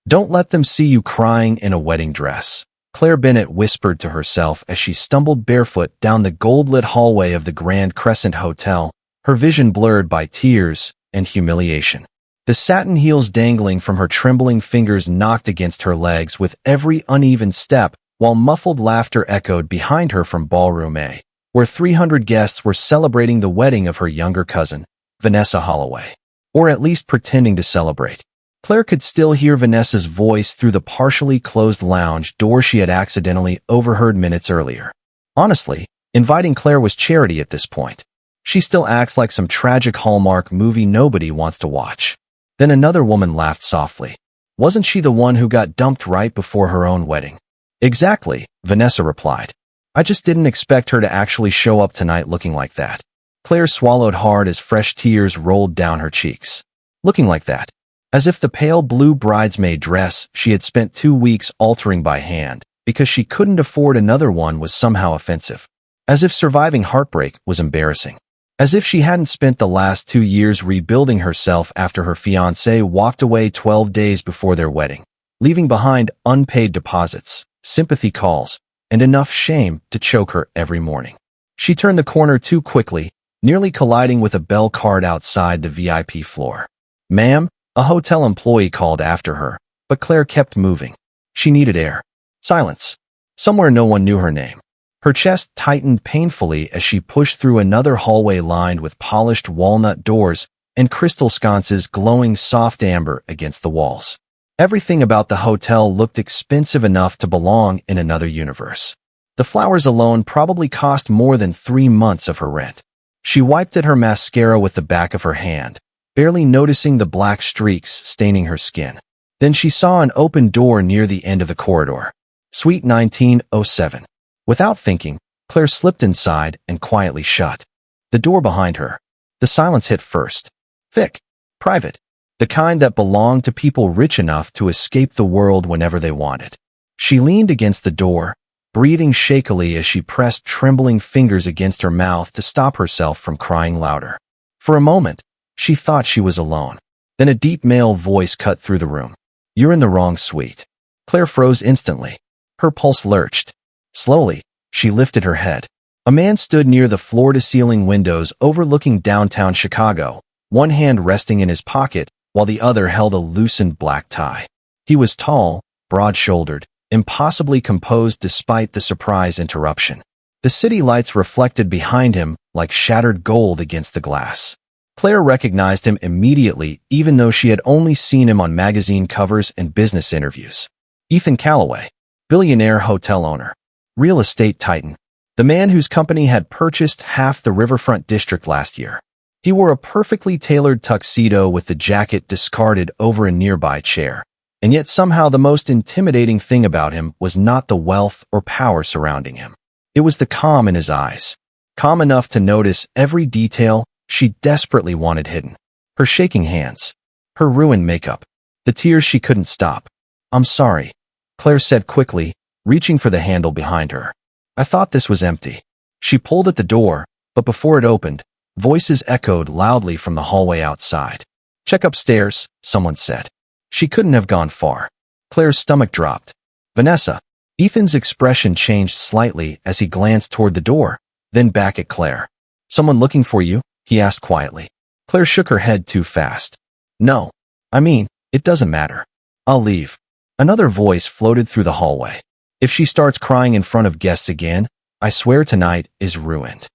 Don't let them see you crying in a wedding dress, Claire Bennett whispered to herself as she stumbled barefoot down the gold-lit hallway of the Grand Crescent Hotel, her vision blurred by tears and humiliation. The satin heels dangling from her trembling fingers knocked against her legs with every uneven step, while muffled laughter echoed behind her from Ballroom A, where 300 guests were celebrating the wedding of her younger cousin, Vanessa Holloway. Or at least pretending to celebrate. Claire could still hear Vanessa's voice through the partially closed lounge door she had accidentally overheard minutes earlier. Honestly, inviting Claire was charity at this point. She still acts like some tragic Hallmark movie nobody wants to watch. Then another woman laughed softly. Wasn't she the one who got dumped right before her own wedding? Exactly, Vanessa replied. I just didn't expect her to actually show up tonight looking like that. Claire swallowed hard as fresh tears rolled down her cheeks. Looking like that. As if the pale blue bridesmaid dress she had spent 2 weeks altering by hand because she couldn't afford another one was somehow offensive. As if surviving heartbreak was embarrassing. As if she hadn't spent the last 2 years rebuilding herself after her fiancé walked away 12 days before their wedding, leaving behind unpaid deposits, sympathy calls, and enough shame to choke her every morning. She turned the corner too quickly, nearly colliding with a bell card outside the VIP floor. Ma'am, a hotel employee called after her, but Claire kept moving. She needed air. Silence. Somewhere no one knew her name. Her chest tightened painfully as she pushed through another hallway lined with polished walnut doors and crystal sconces glowing soft amber against the walls. Everything about the hotel looked expensive enough to belong in another universe. The flowers alone probably cost more than 3 months of her rent. She wiped at her mascara with the back of her hand, barely noticing the black streaks staining her skin. Then she saw an open door near the end of the corridor. Suite 1907. Without thinking, Claire slipped inside and quietly shut the door behind her. The silence hit first. Thick. Private. The kind that belonged to people rich enough to escape the world whenever they wanted. She leaned against the door, breathing shakily as she pressed trembling fingers against her mouth to stop herself from crying louder. For a moment, she thought she was alone. Then a deep male voice cut through the room. You're in the wrong suite. Claire froze instantly. Her pulse lurched. Slowly, she lifted her head. A man stood near the floor-to-ceiling windows overlooking downtown Chicago, one hand resting in his pocket while the other held a loosened black tie. He was tall, broad-shouldered, impossibly composed despite the surprise interruption. The city lights reflected behind him like shattered gold against the glass. Claire recognized him immediately, even though she had only seen him on magazine covers and business interviews. Ethan Calloway, billionaire hotel owner, real estate titan, the man whose company had purchased half the riverfront district last year. He wore a perfectly tailored tuxedo with the jacket discarded over a nearby chair. And yet somehow the most intimidating thing about him was not the wealth or power surrounding him. It was the calm in his eyes. Calm enough to notice every detail she desperately wanted hidden. Her shaking hands. Her ruined makeup. The tears she couldn't stop. I'm sorry, Claire said quickly, reaching for the handle behind her. I thought this was empty. She pulled at the door, but before it opened, voices echoed loudly from the hallway outside. Check upstairs, someone said. She couldn't have gone far. Claire's stomach dropped. Vanessa. Ethan's expression changed slightly as he glanced toward the door, then back at Claire. Someone looking for you? He asked quietly. Claire shook her head too fast. No. I mean, it doesn't matter. I'll leave. Another voice floated through the hallway. If she starts crying in front of guests again, I swear tonight is ruined.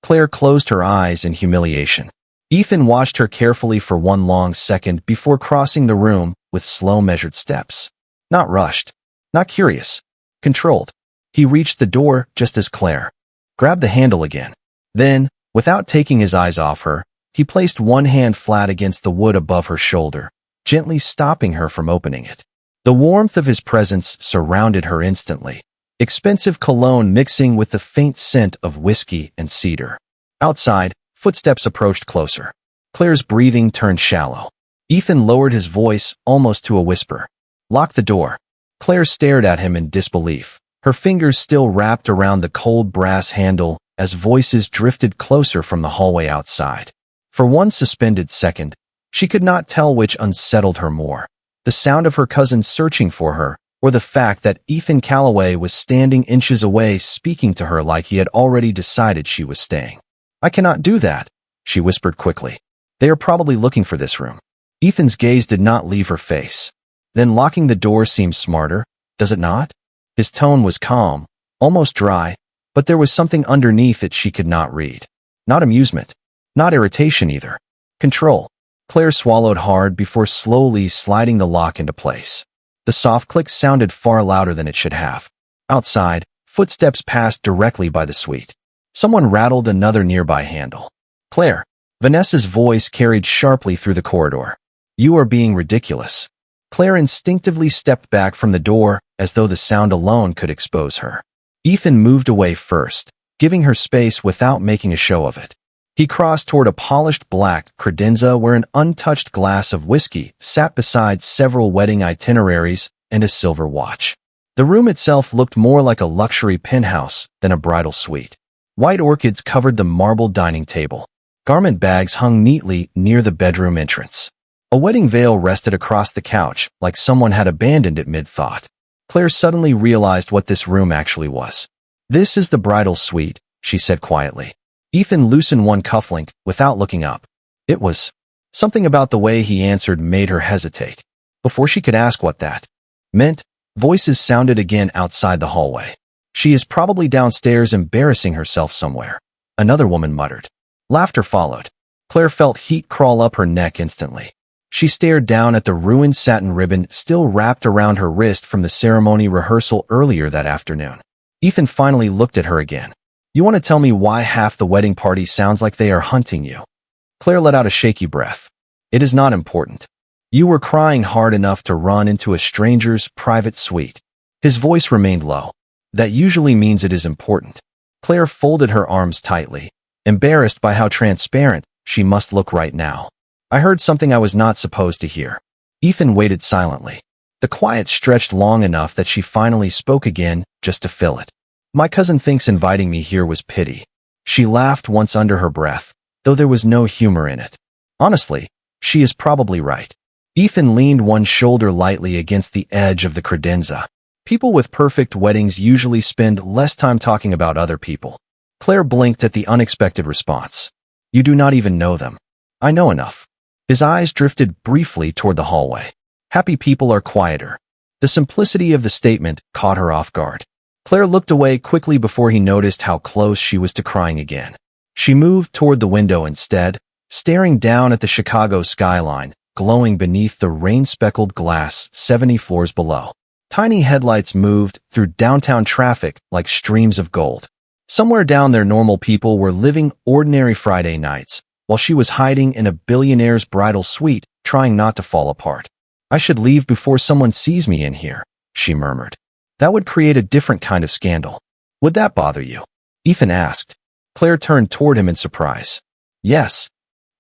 Claire closed her eyes in humiliation. Ethan watched her carefully for one long second before crossing the room with slow measured steps. Not rushed. Not curious. Controlled. He reached the door just as Claire grabbed the handle again. Then, without taking his eyes off her, he placed one hand flat against the wood above her shoulder, gently stopping her from opening it. The warmth of his presence surrounded her instantly, expensive cologne mixing with the faint scent of whiskey and cedar. Outside, footsteps approached closer. Claire's breathing turned shallow. Ethan lowered his voice almost to a whisper. Lock the door. Claire stared at him in disbelief, her fingers still wrapped around the cold brass handle as voices drifted closer from the hallway outside. For one suspended second, she could not tell which unsettled her more, The sound of her cousin searching for her, or the fact that Ethan Calloway was standing inches away speaking to her like he had already decided she was staying. "I cannot do that," she whispered quickly. "They are probably looking for this room." Ethan's gaze did not leave her face. "Then locking the door seems smarter, does it not?" His tone was calm, almost dry, but there was something underneath it she could not read. Not amusement. Not irritation either. Control. Claire swallowed hard before slowly sliding the lock into place. The soft click sounded far louder than it should have. Outside, footsteps passed directly by the suite. Someone rattled another nearby handle. "Claire." Vanessa's voice carried sharply through the corridor. "You are being ridiculous." Claire instinctively stepped back from the door, as though the sound alone could expose her. Ethan moved away first, giving her space without making a show of it. He crossed toward a polished black credenza where an untouched glass of whiskey sat beside several wedding itineraries and a silver watch. The room itself looked more like a luxury penthouse than a bridal suite. White orchids covered the marble dining table. Garment bags hung neatly near the bedroom entrance. A wedding veil rested across the couch, like someone had abandoned it mid-thought. Claire suddenly realized what this room actually was. "This is the bridal suite," she said quietly. Ethan loosened one cufflink without looking up. It was something about the way he answered made her hesitate. Before she could ask what that meant, voices sounded again outside the hallway. "She is probably downstairs embarrassing herself somewhere," another woman muttered. Laughter followed. Claire felt heat crawl up her neck instantly. She stared down at the ruined satin ribbon still wrapped around her wrist from the ceremony rehearsal earlier that afternoon. Ethan finally looked at her again. "You want to tell me why half the wedding party sounds like they are hunting you?" Claire let out a shaky breath. "It is not important. You were crying hard enough to run into a stranger's private suite." His voice remained low. "That usually means it is important." Claire folded her arms tightly, embarrassed by how transparent she must look right now. "I heard something I was not supposed to hear." Ethan waited silently. The quiet stretched long enough that she finally spoke again, just to fill it. "My cousin thinks inviting me here was pity." She laughed once under her breath, though there was no humor in it. "Honestly, she is probably right." Ethan leaned one shoulder lightly against the edge of the credenza. People with perfect weddings usually spend less time talking about other people. Claire blinked at the unexpected response. "You do not even know them." "I know enough." His eyes drifted briefly toward the hallway. "Happy people are quieter." The simplicity of the statement caught her off guard. Claire looked away quickly before he noticed how close she was to crying again. She moved toward the window instead, staring down at the Chicago skyline, glowing beneath the rain-speckled glass 70 floors below. Tiny headlights moved through downtown traffic like streams of gold. Somewhere down there normal people were living ordinary Friday nights, while she was hiding in a billionaire's bridal suite, trying not to fall apart. "I should leave before someone sees me in here," she murmured. "That would create a different kind of scandal." "Would that bother you?" Ethan asked. Claire turned toward him in surprise. "Yes."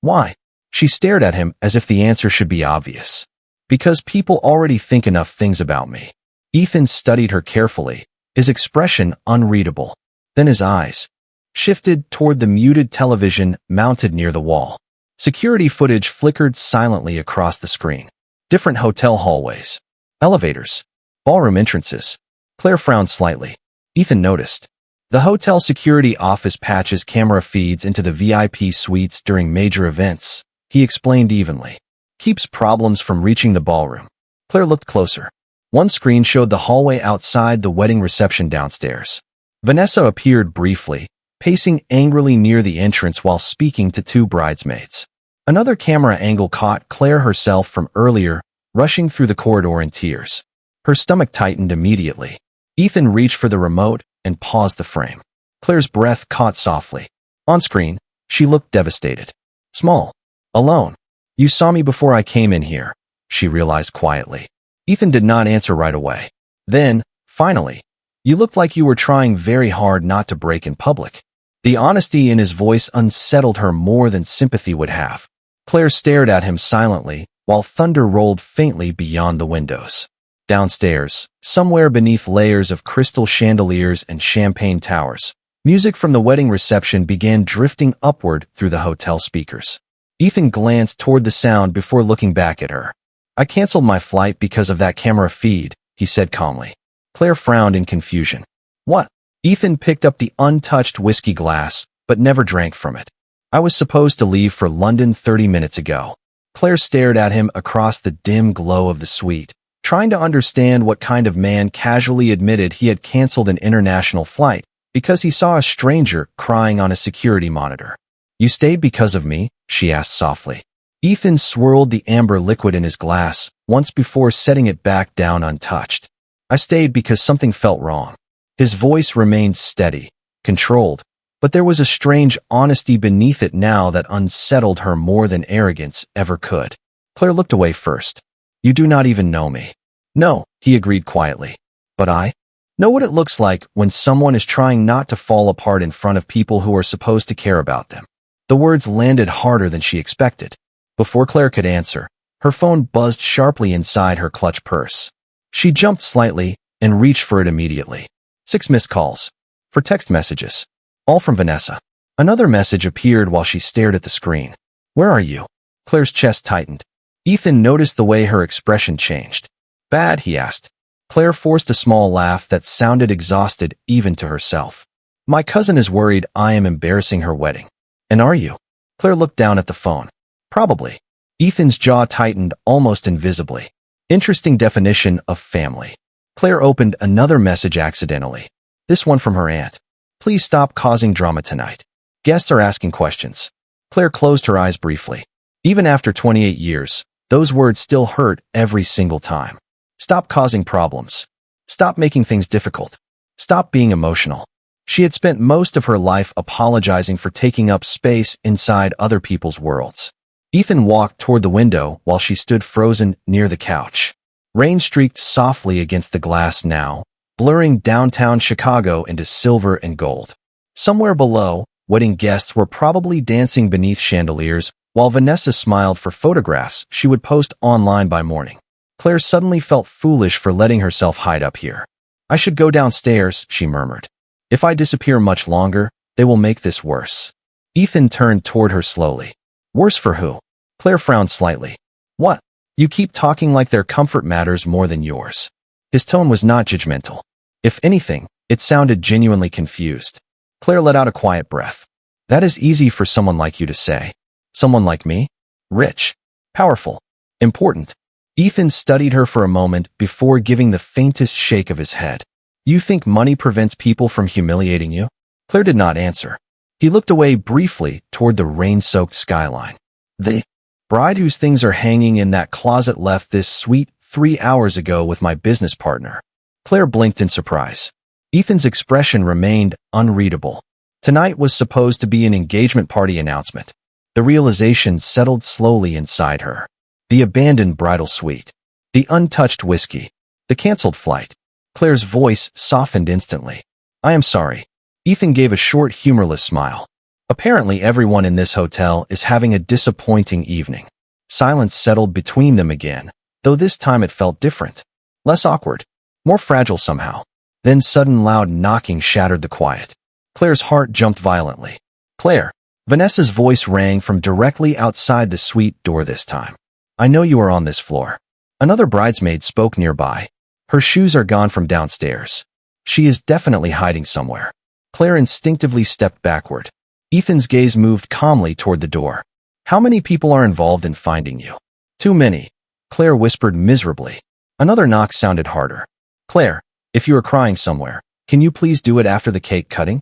"Why?" She stared at him as if the answer should be obvious. "Because people already think enough things about me." Ethan studied her carefully, his expression unreadable. Then his eyes shifted toward the muted television mounted near the wall. Security footage flickered silently across the screen. Different hotel hallways. Elevators. Ballroom entrances. Claire frowned slightly. Ethan noticed. The hotel security office patches camera feeds into the VIP suites during major events, he explained evenly. Keeps problems from reaching the ballroom. Claire looked closer. One screen showed the hallway outside the wedding reception downstairs. Vanessa appeared briefly, pacing angrily near the entrance while speaking to two bridesmaids. Another camera angle caught Claire herself from earlier, rushing through the corridor in tears. Her stomach tightened immediately. Ethan reached for the remote and paused the frame. Claire's breath caught softly. On screen, she looked devastated. "Small. Alone. You saw me before I came in here," she realized quietly. Ethan did not answer right away. Then, finally, "You looked like you were trying very hard not to break in public." The honesty in his voice unsettled her more than sympathy would have. Claire stared at him silently, while thunder rolled faintly beyond the windows. Downstairs, somewhere beneath layers of crystal chandeliers and champagne towers, music from the wedding reception began drifting upward through the hotel speakers. Ethan glanced toward the sound before looking back at her. I canceled my flight because of that camera feed, he said calmly. Claire frowned in confusion. What? Ethan picked up the untouched whiskey glass, but never drank from it. I was supposed to leave for London 30 minutes ago. Claire stared at him across the dim glow of the suite, trying to understand what kind of man casually admitted he had canceled an international flight because he saw a stranger crying on a security monitor. You stayed because of me? She asked softly. Ethan swirled the amber liquid in his glass once before setting it back down untouched. I stayed because something felt wrong. His voice remained steady, controlled, but there was a strange honesty beneath it now that unsettled her more than arrogance ever could. Claire looked away first. You do not even know me. No, he agreed quietly. But I know what it looks like when someone is trying not to fall apart in front of people who are supposed to care about them. The words landed harder than she expected. Before Claire could answer, her phone buzzed sharply inside her clutch purse. She jumped slightly and reached for it immediately. 6 missed calls. For text messages. All from Vanessa. Another message appeared while she stared at the screen. Where are you? Claire's chest tightened. Ethan noticed the way her expression changed. Bad, he asked. Claire forced a small laugh that sounded exhausted even to herself. My cousin is worried I am embarrassing her wedding. And are you? Claire looked down at the phone. Probably. Ethan's jaw tightened almost invisibly. Interesting definition of family. Claire opened another message accidentally. This one from her aunt. Please stop causing drama tonight. Guests are asking questions. Claire closed her eyes briefly. Even after 28 years, those words still hurt every single time. Stop causing problems. Stop making things difficult. Stop being emotional. She had spent most of her life apologizing for taking up space inside other people's worlds. Ethan walked toward the window while she stood frozen near the couch. Rain streaked softly against the glass now, blurring downtown Chicago into silver and gold. Somewhere below, wedding guests were probably dancing beneath chandeliers, while Vanessa smiled for photographs she would post online by morning. Claire suddenly felt foolish for letting herself hide up here. I should go downstairs, she murmured. If I disappear much longer, they will make this worse. Ethan turned toward her slowly. Worse for who? Claire frowned slightly. What? You keep talking like their comfort matters more than yours. His tone was not judgmental. If anything, it sounded genuinely confused. Claire let out a quiet breath. That is easy for someone like you to say. Someone like me? Rich. Powerful. Important. Ethan studied her for a moment before giving the faintest shake of his head. You think money prevents people from humiliating you? Claire did not answer. He looked away briefly toward the rain-soaked skyline. The bride whose things are hanging in that closet left this suite 3 hours ago with my business partner. Claire blinked in surprise. Ethan's expression remained unreadable. Tonight was supposed to be an engagement party announcement. The realization settled slowly inside her. The abandoned bridal suite. The untouched whiskey. The canceled flight. Claire's voice softened instantly. I am sorry. Ethan gave a short, humorless smile. Apparently everyone in this hotel is having a disappointing evening. Silence settled between them again, though this time it felt different. Less awkward. More fragile somehow. Then sudden loud knocking shattered the quiet. Claire's heart jumped violently. Claire. Vanessa's voice rang from directly outside the suite door this time. I know you are on this floor. Another bridesmaid spoke nearby. Her shoes are gone from downstairs. She is definitely hiding somewhere. Claire instinctively stepped backward. Ethan's gaze moved calmly toward the door. How many people are involved in finding you? Too many. Claire whispered miserably. Another knock sounded harder. Claire, if you are crying somewhere, can you please do it after the cake cutting?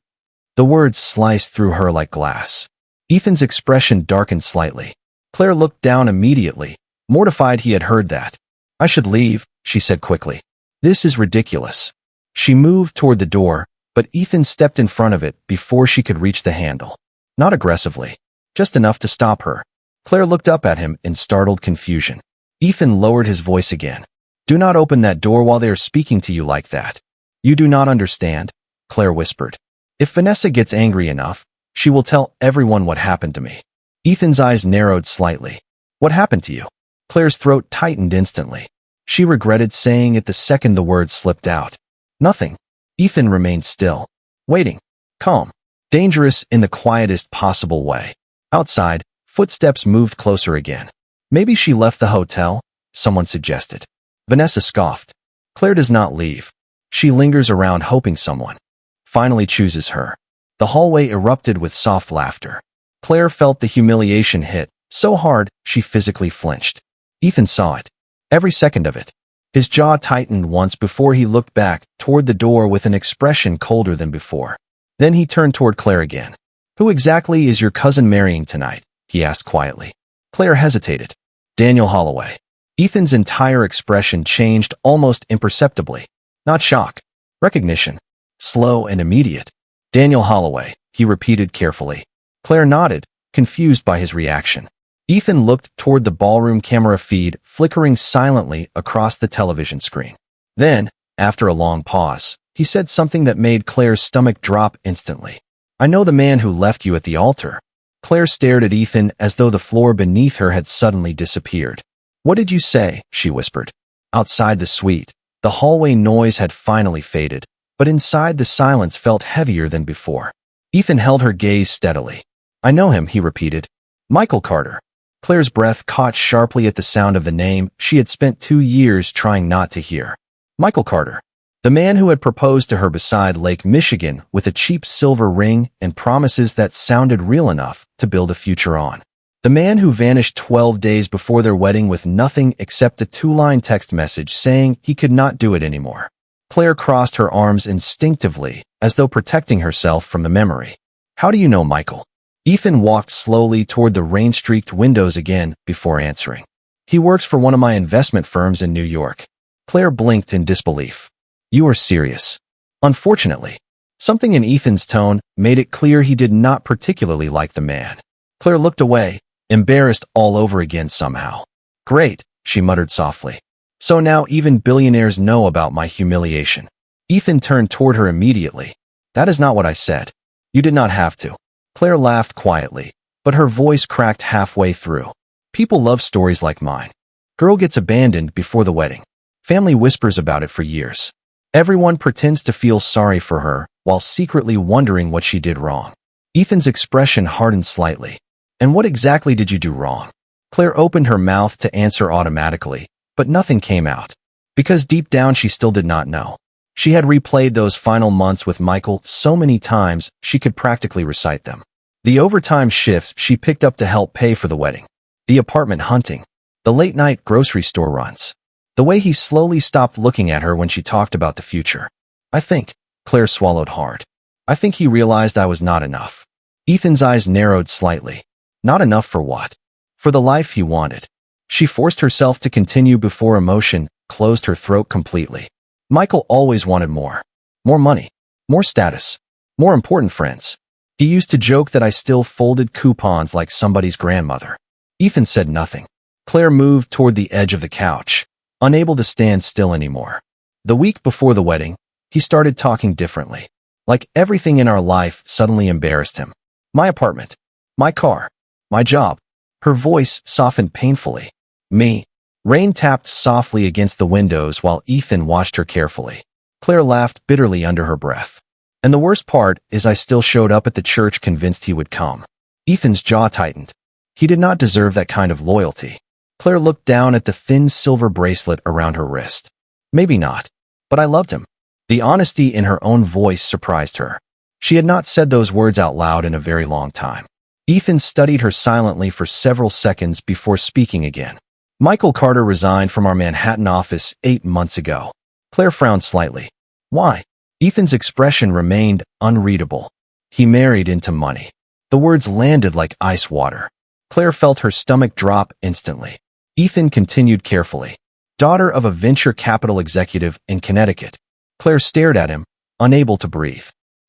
The words sliced through her like glass. Ethan's expression darkened slightly. Claire looked down immediately, mortified he had heard that. I should leave, she said quickly. This is ridiculous. She moved toward the door, but Ethan stepped in front of it before she could reach the handle. Not aggressively, just enough to stop her. Claire looked up at him in startled confusion. Ethan lowered his voice again. Do not open that door while they are speaking to you like that. You do not understand, Claire whispered. If Vanessa gets angry enough, she will tell everyone what happened to me. Ethan's eyes narrowed slightly. What happened to you? Claire's throat tightened instantly. She regretted saying it the second the words slipped out. Nothing. Ethan remained still, waiting, calm, dangerous in the quietest possible way. Outside, footsteps moved closer again. Maybe she left the hotel, someone suggested. Vanessa scoffed. Claire does not leave. She lingers around hoping someone finally chooses her. The hallway erupted with soft laughter. Claire felt the humiliation hit so hard she physically flinched. Ethan saw it. Every second of it. His jaw tightened once before he looked back toward the door with an expression colder than before. Then he turned toward Claire again. Who exactly is your cousin marrying tonight? He asked quietly. Claire hesitated. Daniel Holloway. Ethan's entire expression changed almost imperceptibly. Not shock. Recognition. Slow and immediate. Daniel Holloway, he repeated carefully. Claire nodded, confused by his reaction. Ethan looked toward the ballroom camera feed flickering silently across the television screen. Then, after a long pause, he said something that made Claire's stomach drop instantly. I know the man who left you at the altar. Claire stared at Ethan as though the floor beneath her had suddenly disappeared. What did you say? She whispered. Outside the suite, the hallway noise had finally faded, but inside the silence felt heavier than before. Ethan held her gaze steadily. I know him, he repeated. Michael Carter. Claire's breath caught sharply at the sound of the name she had spent 2 years trying not to hear. Michael Carter. The man who had proposed to her beside Lake Michigan with a cheap silver ring and promises that sounded real enough to build a future on. The man who vanished 12 days before their wedding with nothing except a 2-line text message saying he could not do it anymore. Claire crossed her arms instinctively, as though protecting herself from the memory. How do you know Michael? Ethan walked slowly toward the rain-streaked windows again before answering. He works for one of my investment firms in New York. Claire blinked in disbelief. You are serious. Unfortunately, something in Ethan's tone made it clear he did not particularly like the man. Claire looked away, embarrassed all over again somehow. Great, she muttered softly. So now even billionaires know about my humiliation. Ethan turned toward her immediately. That is not what I said. You did not have to. Claire laughed quietly, but her voice cracked halfway through. People love stories like mine. Girl gets abandoned before the wedding. Family whispers about it for years. Everyone pretends to feel sorry for her while secretly wondering what she did wrong. Ethan's expression hardened slightly. And what exactly did you do wrong? Claire opened her mouth to answer automatically, but nothing came out. Because deep down she still did not know. She had replayed those final months with Michael so many times she could practically recite them. The overtime shifts she picked up to help pay for the wedding. The apartment hunting. The late-night grocery store runs. The way he slowly stopped looking at her when she talked about the future. I think, Claire swallowed hard. I think he realized I was not enough. Ethan's eyes narrowed slightly. Not enough for what? For the life he wanted. She forced herself to continue before emotion closed her throat completely. Michael always wanted more. More money. More status. More important friends. He used to joke that I still folded coupons like somebody's grandmother. Ethan said nothing. Claire moved toward the edge of the couch, unable to stand still anymore. The week before the wedding, he started talking differently. Like everything in our life suddenly embarrassed him. My apartment. My car. My job. Her voice softened painfully. Me. Rain tapped softly against the windows while Ethan watched her carefully. Claire laughed bitterly under her breath. And the worst part is I still showed up at the church convinced he would come. Ethan's jaw tightened. He did not deserve that kind of loyalty. Claire looked down at the thin silver bracelet around her wrist. Maybe not. But I loved him. The honesty in her own voice surprised her. She had not said those words out loud in a very long time. Ethan studied her silently for several seconds before speaking again. Michael Carter resigned from our Manhattan office 8 months ago. Claire frowned slightly. Why? Ethan's expression remained unreadable. He married into money. The words landed like ice water. Claire felt her stomach drop instantly. Ethan continued carefully. Daughter of a venture capital executive in Connecticut. Claire stared at him, unable to breathe.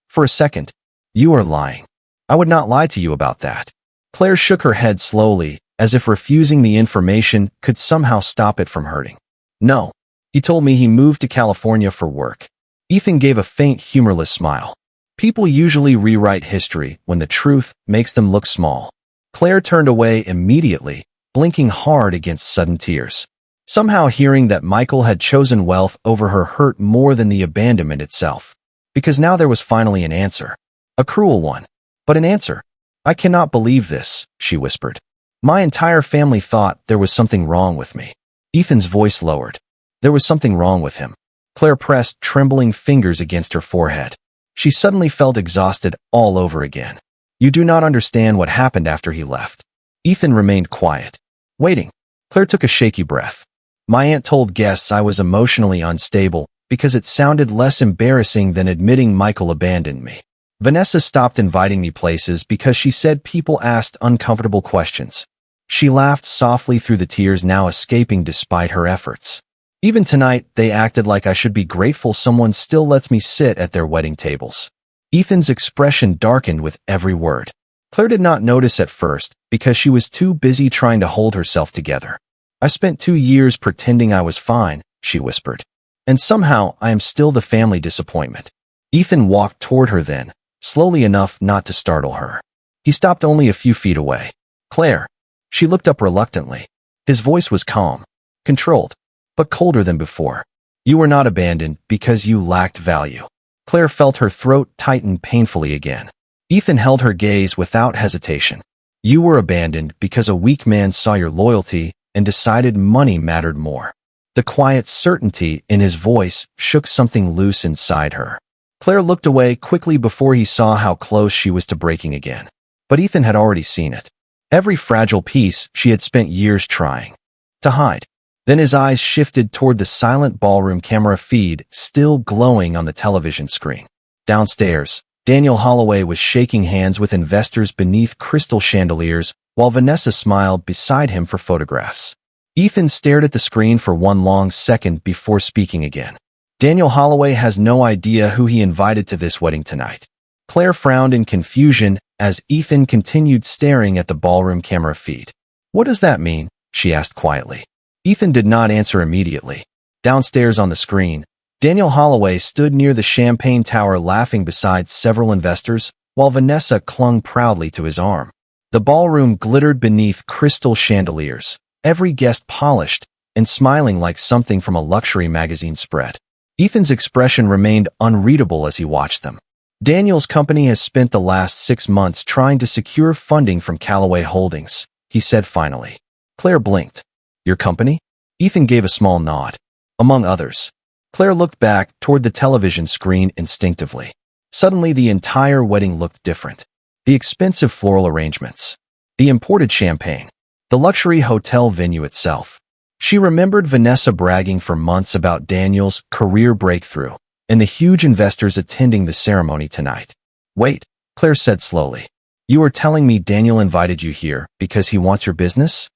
For a second, you are lying. I would not lie to you about that. Claire shook her head slowly, as if refusing the information could somehow stop it from hurting. No. He told me he moved to California for work. Ethan gave a faint, humorless smile. People usually rewrite history when the truth makes them look small. Claire turned away immediately, blinking hard against sudden tears. Somehow hearing that Michael had chosen wealth over her hurt more than the abandonment itself. Because now there was finally an answer. A cruel one. But an answer. I cannot believe this, she whispered. My entire family thought there was something wrong with me. Ethan's voice lowered. There was something wrong with him. Claire pressed trembling fingers against her forehead. She suddenly felt exhausted all over again. You do not understand what happened after he left. Ethan remained quiet, waiting. Claire took a shaky breath. My aunt told guests I was emotionally unstable because it sounded less embarrassing than admitting Michael abandoned me. Vanessa stopped inviting me places because she said people asked uncomfortable questions. She laughed softly through the tears now escaping despite her efforts. Even tonight, they acted like I should be grateful someone still lets me sit at their wedding tables. Ethan's expression darkened with every word. Claire did not notice at first because she was too busy trying to hold herself together. I spent 2 years pretending I was fine, she whispered. And somehow I am still the family disappointment. Ethan walked toward her then, slowly enough not to startle her. He stopped only a few feet away. Claire. She looked up reluctantly. His voice was calm, controlled, but colder than before. You were not abandoned because you lacked value. Claire felt her throat tighten painfully again. Ethan held her gaze without hesitation. You were abandoned because a weak man saw your loyalty and decided money mattered more. The quiet certainty in his voice shook something loose inside her. Claire looked away quickly before he saw how close she was to breaking again. But Ethan had already seen it. Every fragile piece she had spent years trying to hide. Then his eyes shifted toward the silent ballroom camera feed still glowing on the television screen. Downstairs, Daniel Holloway was shaking hands with investors beneath crystal chandeliers while Vanessa smiled beside him for photographs. Ethan stared at the screen for one long second before speaking again. Daniel Holloway has no idea who he invited to this wedding tonight. Claire frowned in confusion as Ethan continued staring at the ballroom camera feed. What does that mean? She asked quietly. Ethan did not answer immediately. Downstairs on the screen, Daniel Holloway stood near the champagne tower laughing beside several investors, while Vanessa clung proudly to his arm. The ballroom glittered beneath crystal chandeliers, every guest polished and smiling like something from a luxury magazine spread. Ethan's expression remained unreadable as he watched them. Daniel's company has spent the last 6 months trying to secure funding from Calloway Holdings, he said finally. Claire blinked. Your company? Ethan gave a small nod. Among others. Claire looked back toward the television screen instinctively. Suddenly the entire wedding looked different. The expensive floral arrangements. The imported champagne. The luxury hotel venue itself. She remembered Vanessa bragging for months about Daniel's career breakthrough and the huge investors attending the ceremony tonight. Wait, Claire said slowly. You are telling me Daniel invited you here because he wants your business?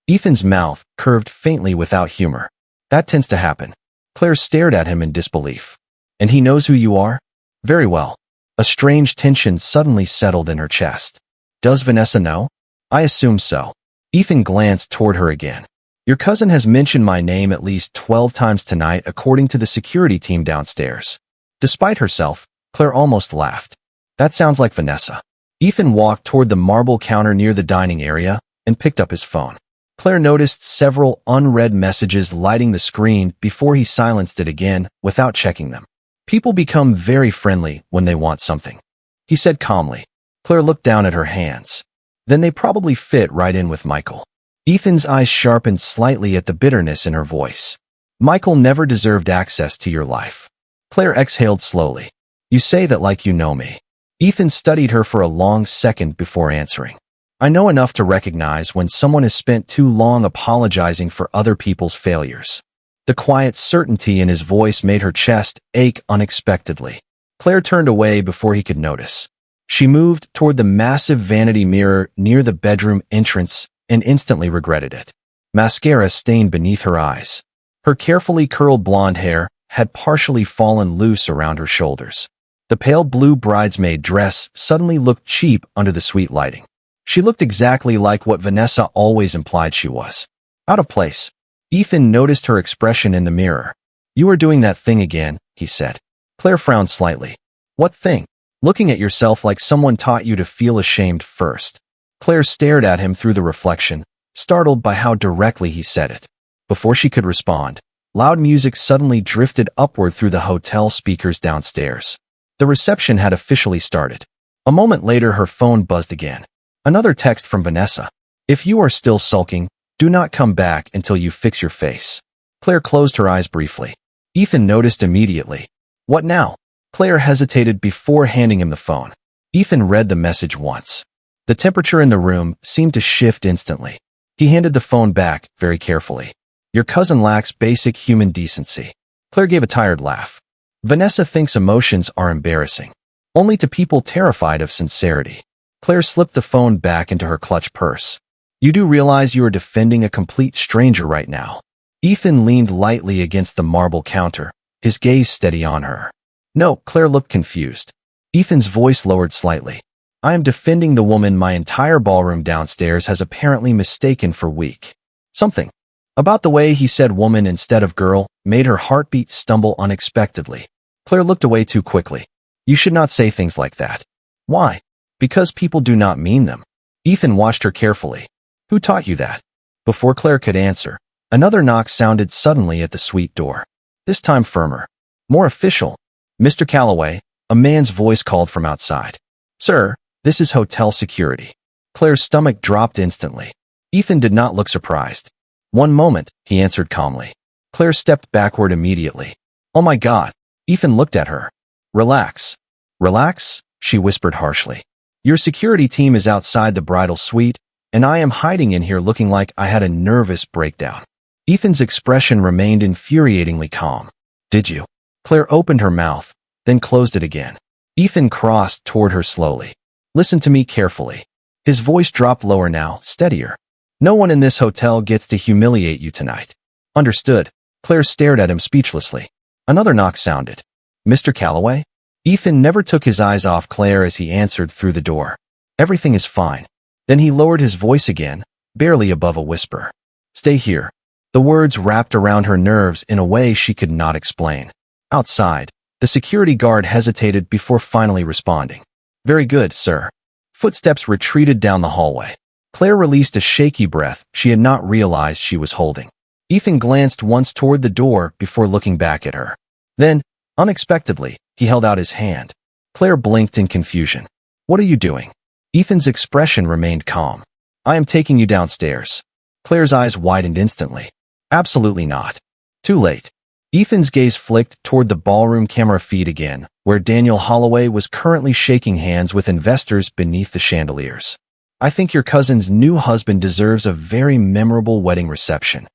Ethan's mouth curved faintly without humor. That tends to happen. Claire stared at him in disbelief. And he knows who you are? Very well. A strange tension suddenly settled in her chest. Does Vanessa know? I assume so. Ethan glanced toward her again. Your cousin has mentioned my name at least 12 times tonight according to the security team downstairs. Despite herself, Claire almost laughed. That sounds like Vanessa. Ethan walked toward the marble counter near the dining area and picked up his phone. Claire noticed several unread messages lighting the screen before he silenced it again without checking them. People become very friendly when they want something, he said calmly. Claire looked down at her hands. Then they probably fit right in with Michael. Ethan's eyes sharpened slightly at the bitterness in her voice. Michael never deserved access to your life. Claire exhaled slowly. You say that like you know me. Ethan studied her for a long second before answering. I know enough to recognize when someone has spent too long apologizing for other people's failures. The quiet certainty in his voice made her chest ache unexpectedly. Claire turned away before he could notice. She moved toward the massive vanity mirror near the bedroom entrance and instantly regretted it. Mascara stained beneath her eyes. Her carefully curled blonde hair had partially fallen loose around her shoulders. The pale blue bridesmaid dress suddenly looked cheap under the sweet lighting. She looked exactly like what Vanessa always implied she was. Out of place. Ethan noticed her expression in the mirror. You are doing that thing again, he said. Claire frowned slightly. What thing? Looking at yourself like someone taught you to feel ashamed first. Claire stared at him through the reflection, startled by how directly he said it. Before she could respond, loud music suddenly drifted upward through the hotel speakers downstairs. The reception had officially started. A moment later her phone buzzed again. Another text from Vanessa. If you are still sulking, Do not come back until you fix your face. Claire closed her eyes briefly. Ethan noticed immediately. What now? Claire hesitated before handing him the phone. Ethan read the message once. The temperature in the room seemed to shift instantly. He handed the phone back very carefully. Your cousin lacks basic human decency. Claire gave a tired laugh. Vanessa thinks emotions are embarrassing. Only to people terrified of sincerity. Claire slipped the phone back into her clutch purse. You do realize you are defending a complete stranger right now. Ethan leaned lightly against the marble counter, his gaze steady on her. No, Claire looked confused. Ethan's voice lowered slightly. I am defending the woman my entire ballroom downstairs has apparently mistaken for weak. Something about the way he said woman instead of girl made her heartbeat stumble unexpectedly. Claire looked away too quickly. You should not say things like that. Why? Because people do not mean them. Ethan watched her carefully. Who taught you that? Before Claire could answer, another knock sounded suddenly at the suite door. This time firmer. More official. Mr. Calloway, a man's voice called from outside. Sir, this is hotel security. Claire's stomach dropped instantly. Ethan did not look surprised. One moment, he answered calmly. Claire stepped backward immediately. Oh my God. Ethan looked at her. Relax. Relax, she whispered harshly. Your security team is outside the bridal suite, and I am hiding in here looking like I had a nervous breakdown. Ethan's expression remained infuriatingly calm. Did you? Claire opened her mouth, then closed it again. Ethan crossed toward her slowly. Listen to me carefully. His voice dropped lower now, steadier. No one in this hotel gets to humiliate you tonight. Understood. Claire stared at him speechlessly. Another knock sounded. Mr. Calloway? Ethan never took his eyes off Claire as he answered through the door. Everything is fine. Then he lowered his voice again, barely above a whisper. Stay here. The words wrapped around her nerves in a way she could not explain. Outside, the security guard hesitated before finally responding. Very good, sir. Footsteps retreated down the hallway. Claire released a shaky breath she had not realized she was holding. Ethan glanced once toward the door before looking back at her. Then, unexpectedly, he held out his hand. Claire blinked in confusion. What are you doing? Ethan's expression remained calm. I am taking you downstairs. Claire's eyes widened instantly. Absolutely not. Too late. Ethan's gaze flicked toward the ballroom camera feed again, where Daniel Holloway was currently shaking hands with investors beneath the chandeliers. I think your cousin's new husband deserves a very memorable wedding reception.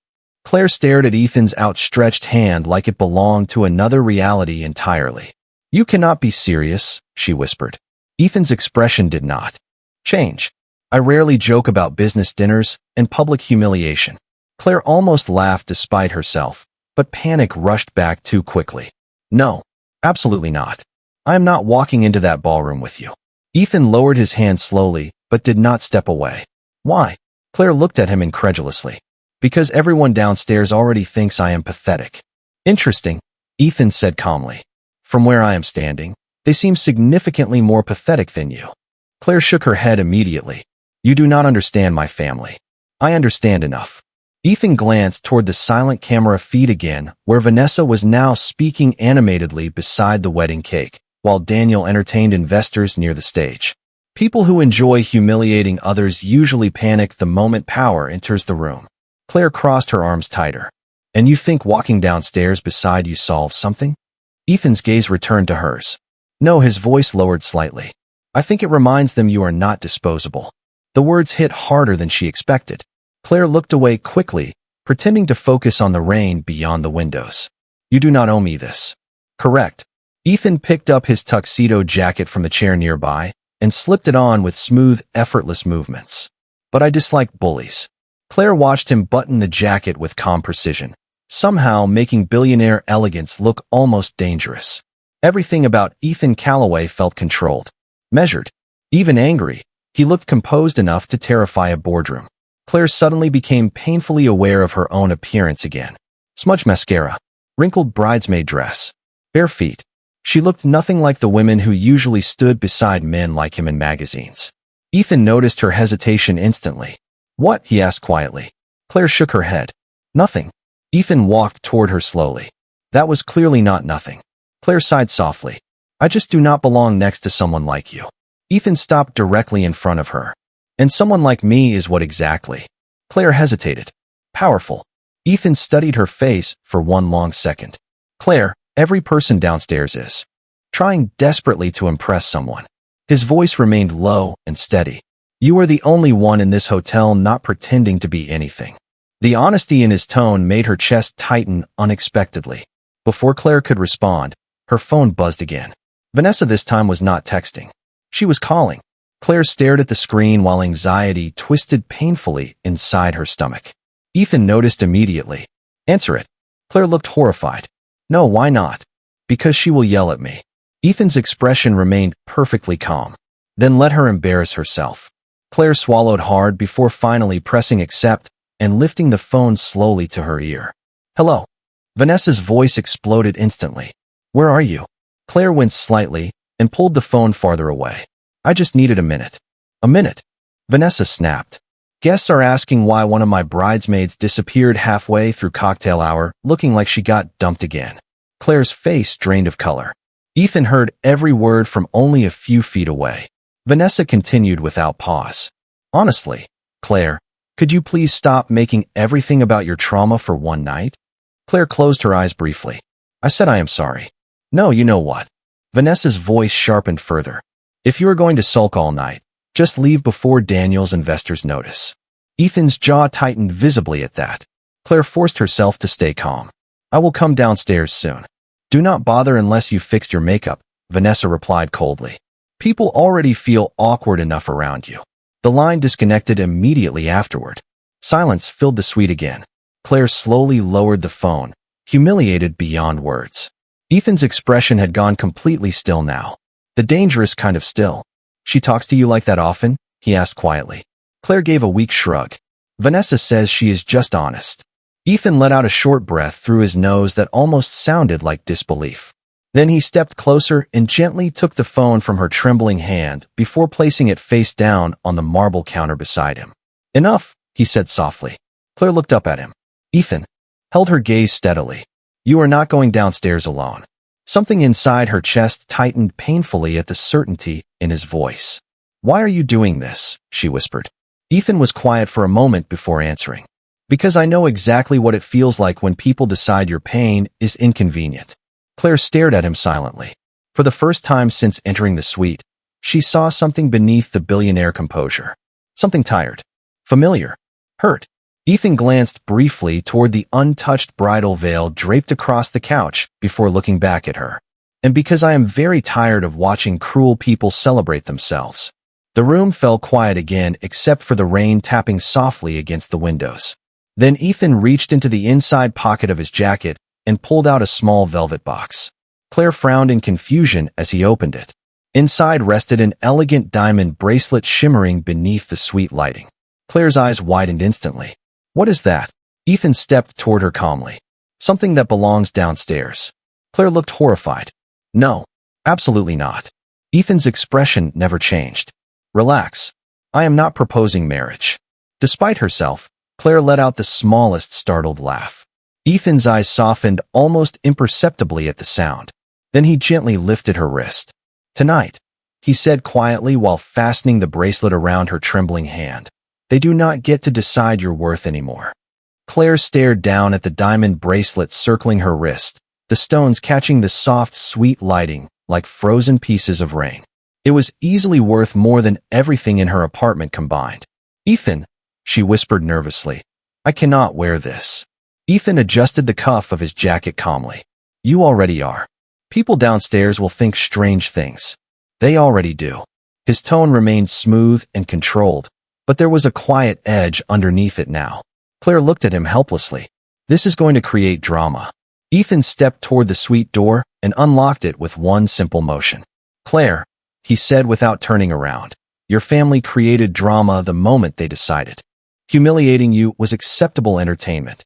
Claire stared at Ethan's outstretched hand like it belonged to another reality entirely. You cannot be serious, she whispered. Ethan's expression did not change. I rarely joke about business dinners and public humiliation. Claire almost laughed despite herself, but panic rushed back too quickly. No, absolutely not. I am not walking into that ballroom with you. Ethan lowered his hand slowly, but did not step away. Why? Claire looked at him incredulously. Because everyone downstairs already thinks I am pathetic. Interesting, Ethan said calmly. From where I am standing, they seem significantly more pathetic than you. Claire shook her head immediately. You do not understand my family. I understand enough. Ethan glanced toward the silent camera feed again, where Vanessa was now speaking animatedly beside the wedding cake, while Daniel entertained investors near the stage. People who enjoy humiliating others usually panic the moment power enters the room. Claire crossed her arms tighter. And you think walking downstairs beside you solves something? Ethan's gaze returned to hers. No, his voice lowered slightly. I think it reminds them you are not disposable. The words hit harder than she expected. Claire looked away quickly, pretending to focus on the rain beyond the windows. You do not owe me this. Correct. Ethan picked up his tuxedo jacket from the chair nearby and slipped it on with smooth, effortless movements. But I dislike bullies. Claire watched him button the jacket with calm precision, somehow making billionaire elegance look almost dangerous. Everything about Ethan Calloway felt controlled, measured, even angry. He looked composed enough to terrify a boardroom. Claire suddenly became painfully aware of her own appearance again. Smudged mascara, wrinkled bridesmaid dress, bare feet. She looked nothing like the women who usually stood beside men like him in magazines. Ethan noticed her hesitation instantly. What? He asked quietly. Claire shook her head. Nothing. Ethan walked toward her slowly. That was clearly not nothing. Claire sighed softly. I just do not belong next to someone like you. Ethan stopped directly in front of her. And someone like me is what exactly? Claire hesitated. powerful. Ethan studied her face for one long second. Claire, every person downstairs is trying desperately to impress someone. His voice remained low and steady. You are the only one in this hotel not pretending to be anything. The honesty in his tone made her chest tighten unexpectedly. Before Claire could respond, her phone buzzed again. Vanessa this time was not texting. She was calling. Claire stared at the screen while anxiety twisted painfully inside her stomach. Ethan noticed immediately. Answer it. Claire looked horrified. No, why not? Because she will yell at me. Ethan's expression remained perfectly calm. Then let her embarrass herself. Claire swallowed hard before finally pressing accept and lifting the phone slowly to her ear. Hello. Vanessa's voice exploded instantly. Where are you? Claire winced slightly and pulled the phone farther away. I just needed a minute. A minute? Vanessa snapped. Guests are asking why one of my bridesmaids disappeared halfway through cocktail hour, looking like she got dumped again. Claire's face drained of color. Ethan heard every word from only a few feet away. Vanessa continued without pause. Honestly, Claire, could you please stop making everything about your trauma for one night? Claire closed her eyes briefly. I said I am sorry. No, you know what? Vanessa's voice sharpened further. If you are going to sulk all night, just leave before Daniel's investors notice. Ethan's jaw tightened visibly at that. Claire forced herself to stay calm. I will come downstairs soon. Do not bother unless you fixed your makeup, Vanessa replied coldly. People already feel awkward enough around you. The line disconnected immediately afterward. Silence filled the suite again. Claire slowly lowered the phone, humiliated beyond words. Ethan's expression had gone completely still now. The dangerous kind of still. She talks to you like that often? He asked quietly. Claire gave a weak shrug. Vanessa says she is just honest. Ethan let out a short breath through his nose that almost sounded like disbelief. Then he stepped closer and gently took the phone from her trembling hand before placing it face down on the marble counter beside him. Enough, he said softly. Claire looked up at him. Ethan held her gaze steadily. You are not going downstairs alone. Something inside her chest tightened painfully at the certainty in his voice. Why are you doing this? She whispered. Ethan was quiet for a moment before answering. Because I know exactly what it feels like when people decide your pain is inconvenient. Claire stared at him silently. For the first time since entering the suite, she saw something beneath the billionaire composure. Something tired. Familiar. Hurt. Ethan glanced briefly toward the untouched bridal veil draped across the couch before looking back at her. And because I am very tired of watching cruel people celebrate themselves. The room fell quiet again except for the rain tapping softly against the windows. Then Ethan reached into the inside pocket of his jacket and pulled out a small velvet box. Claire frowned in confusion as he opened it. Inside rested an elegant diamond bracelet shimmering beneath the sweet lighting. Claire's eyes widened instantly. What is that? Ethan stepped toward her calmly. Something that belongs downstairs. Claire looked horrified. No, absolutely not. Ethan's expression never changed. Relax. I am not proposing marriage. Despite herself, Claire let out the smallest startled laugh. Ethan's eyes softened almost imperceptibly at the sound. Then he gently lifted her wrist. Tonight, he said quietly while fastening the bracelet around her trembling hand. They do not get to decide your worth anymore. Claire stared down at the diamond bracelet circling her wrist, the stones catching the soft, sweet lighting like frozen pieces of rain. It was easily worth more than everything in her apartment combined. Ethan, she whispered nervously, I cannot wear this. Ethan adjusted the cuff of his jacket calmly. You already are. People downstairs will think strange things. They already do. His tone remained smooth and controlled, but there was a quiet edge underneath it now. Claire looked at him helplessly. This is going to create drama. Ethan stepped toward the suite door and unlocked it with one simple motion. Claire, he said without turning around, your family created drama the moment they decided. Humiliating you was acceptable entertainment.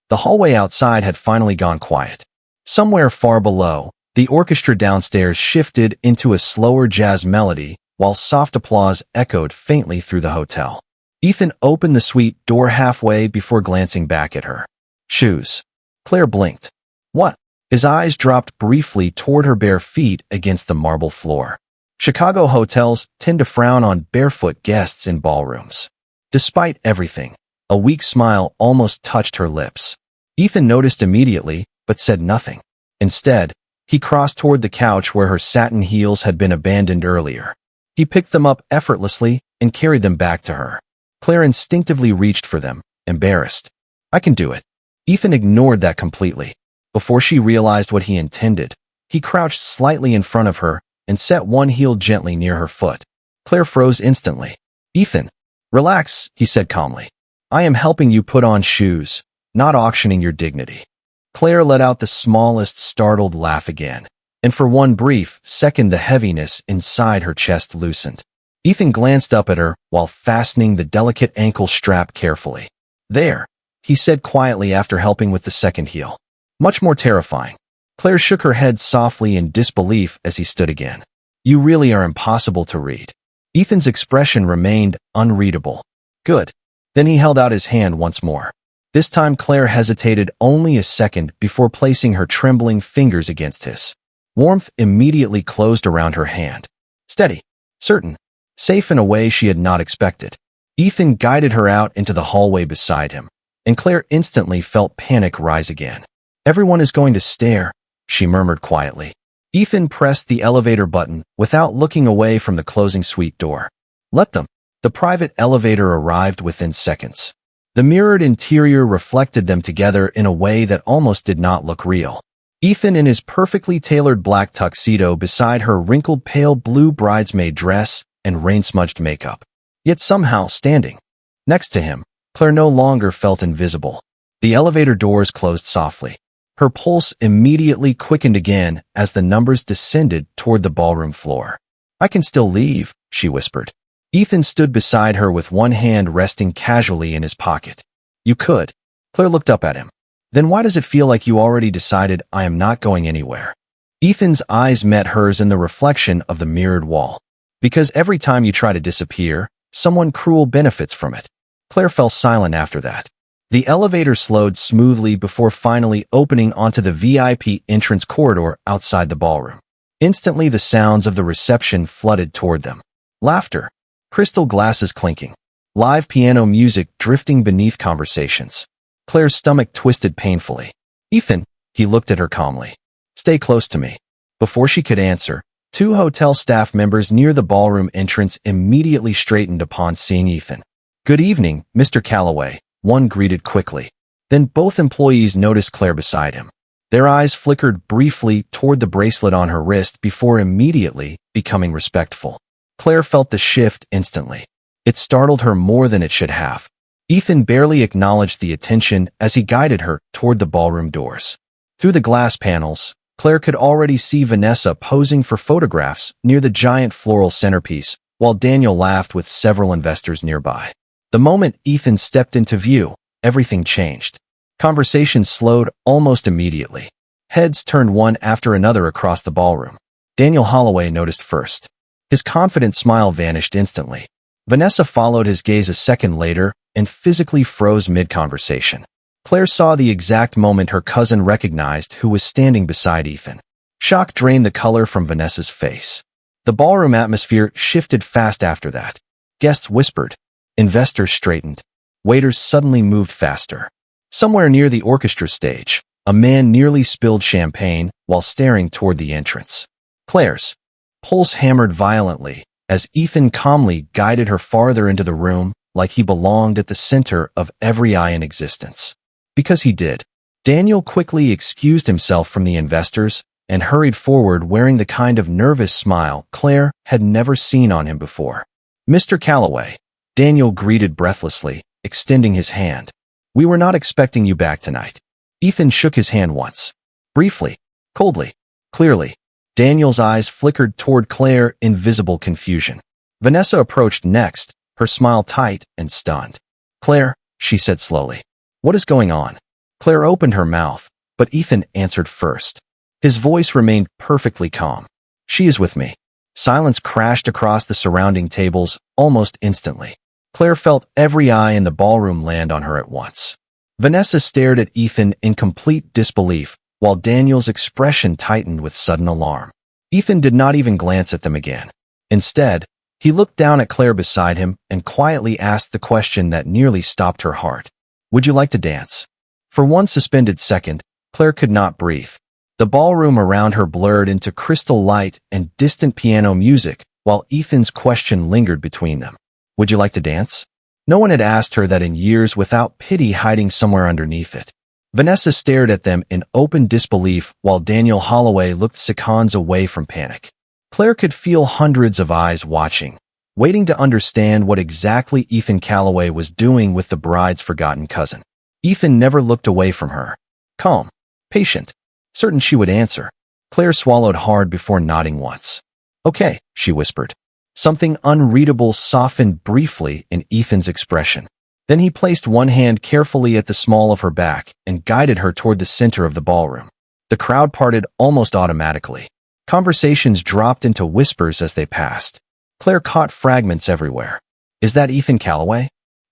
The hallway outside had finally gone quiet. Somewhere far below, the orchestra downstairs shifted into a slower jazz melody while soft applause echoed faintly through the hotel. Ethan opened the suite door halfway before glancing back at her. Shoes. Claire blinked. What? His eyes dropped briefly toward her bare feet against the marble floor. Chicago hotels tend to frown on barefoot guests in ballrooms. Despite everything, A weak smile almost touched her lips. Ethan noticed immediately, but said nothing. Instead, he crossed toward the couch where her satin heels had been abandoned earlier. He picked them up effortlessly and carried them back to her. Claire instinctively reached for them, embarrassed. "I can do it." Ethan ignored that completely. Before she realized what he intended, he crouched slightly in front of her and set one heel gently near her foot. Claire froze instantly. "Ethan, relax," he said calmly. "I am helping you put on shoes, not auctioning your dignity." Claire let out the smallest startled laugh again, and for one brief second the heaviness inside her chest loosened. Ethan glanced up at her while fastening the delicate ankle strap carefully. "There," he said quietly after helping with the second heel. Much more terrifying. Claire shook her head softly in disbelief as he stood again. "You really are impossible to read." Ethan's expression remained unreadable. "Good." Then he held out his hand once more. This time Claire hesitated only a second before placing her trembling fingers against his. Warmth immediately closed around her hand. Steady, certain, safe in a way she had not expected. Ethan guided her out into the hallway beside him, and Claire instantly felt panic rise again. "Everyone is going to stare," she murmured quietly. Ethan pressed the elevator button without looking away from the closing suite door. "Let them." The private elevator arrived within seconds. The mirrored interior reflected them together in a way that almost did not look real. Ethan in his perfectly tailored black tuxedo beside her wrinkled pale blue bridesmaid dress and rain-smudged makeup. Yet somehow standing next to him, Claire no longer felt invisible. The elevator doors closed softly. Her pulse immediately quickened again as the numbers descended toward the ballroom floor. "I can still leave," she whispered. Ethan stood beside her with one hand resting casually in his pocket. "You could." Claire looked up at him. "Then why does it feel like you already decided I am not going anywhere?" Ethan's eyes met hers in the reflection of the mirrored wall. "Because every time you try to disappear, someone cruel benefits from it." Claire fell silent after that. The elevator slowed smoothly before finally opening onto the VIP entrance corridor outside the ballroom. Instantly, the sounds of the reception flooded toward them. Laughter, crystal glasses clinking, live piano music drifting beneath conversations. Claire's stomach twisted painfully. "Ethan," he looked at her calmly. "Stay close to me." Before she could answer, two hotel staff members near the ballroom entrance immediately straightened upon seeing Ethan. "Good evening, Mr. Calloway," one greeted quickly. Then both employees noticed Claire beside him. Their eyes flickered briefly toward the bracelet on her wrist before immediately becoming respectful. Claire felt the shift instantly. It startled her more than it should have. Ethan barely acknowledged the attention as he guided her toward the ballroom doors. Through the glass panels, Claire could already see Vanessa posing for photographs near the giant floral centerpiece, while Daniel laughed with several investors nearby. The moment Ethan stepped into view, everything changed. Conversation slowed almost immediately. Heads turned one after another across the ballroom. Daniel Holloway noticed first. His confident smile vanished instantly. Vanessa followed his gaze a second later and physically froze mid-conversation. Claire saw the exact moment her cousin recognized who was standing beside Ethan. Shock drained the color from Vanessa's face. The ballroom atmosphere shifted fast after that. Guests whispered. Investors straightened. Waiters suddenly moved faster. Somewhere near the orchestra stage, a man nearly spilled champagne while staring toward the entrance. Claire's pulse hammered violently as Ethan calmly guided her farther into the room like he belonged at the center of every eye in existence. Because he did. Daniel quickly excused himself from the investors and hurried forward wearing the kind of nervous smile Claire had never seen on him before. "Mr. Calloway," Daniel greeted breathlessly, extending his hand. "We were not expecting you back tonight." Ethan shook his hand once. Briefly, coldly, clearly. Daniel's eyes flickered toward Claire in visible confusion. Vanessa approached next, her smile tight and stunned. "Claire," she said slowly. "What is going on?" Claire opened her mouth, but Ethan answered first. His voice remained perfectly calm. "She is with me." Silence crashed across the surrounding tables almost instantly. Claire felt every eye in the ballroom land on her at once. Vanessa stared at Ethan in complete disbelief, while Daniel's expression tightened with sudden alarm. Ethan did not even glance at them again. Instead, He looked down at Claire beside him and quietly asked the question that nearly stopped her heart. Would you like to dance? For one suspended second, Claire could not breathe. The ballroom around her blurred into crystal light and distant piano music, while Ethan's question lingered between them. Would you like to dance? No one had asked her that in years without pity hiding somewhere underneath it. Vanessa stared at them in open disbelief while Daniel Holloway looked seconds away from panic. Claire could feel hundreds of eyes watching, waiting to understand what exactly Ethan Calloway was doing with the bride's forgotten cousin. Ethan never looked away from her. Calm, patient, certain she would answer. Claire swallowed hard before nodding once. Okay, she whispered. Something unreadable softened briefly in Ethan's expression. Then he placed one hand carefully at the small of her back and guided her toward the center of the ballroom. The crowd parted almost automatically. Conversations dropped into whispers as they passed. Claire caught fragments everywhere. Is that Ethan Calloway?